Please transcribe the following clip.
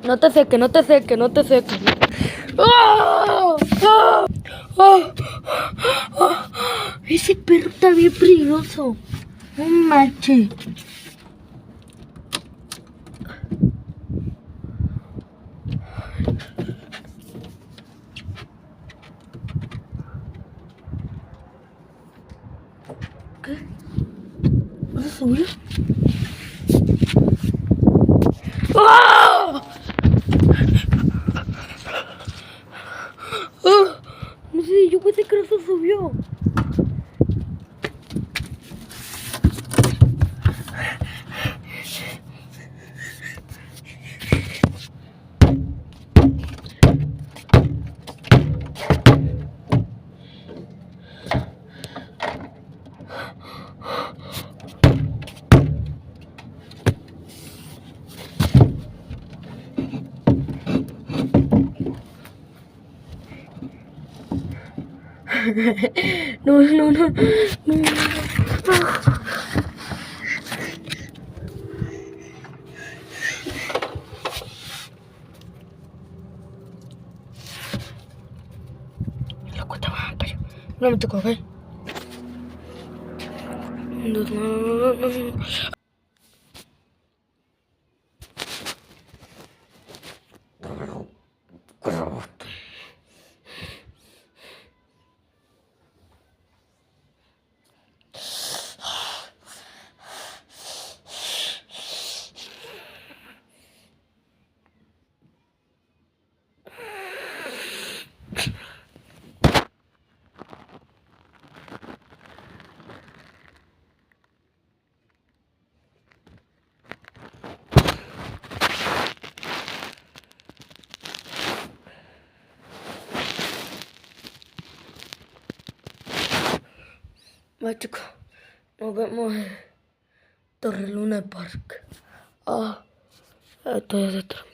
No te seques, no te seques, no te seques. ¡Oh! ¡Oh! ¡Oh! ¡Oh! Ese perro está bien peligroso. No manches. ¿Qué? ¿Vas a subir? ¡Oh! ¡Oh! No sé, yo pensé que eso subió. No, no, no, no. La cuenta va, pero no me tocó, ¿ok? No, no, no, no, no. Va, chicos, nos vemos en Torre Luna Park. Ah, esto ya se terminó.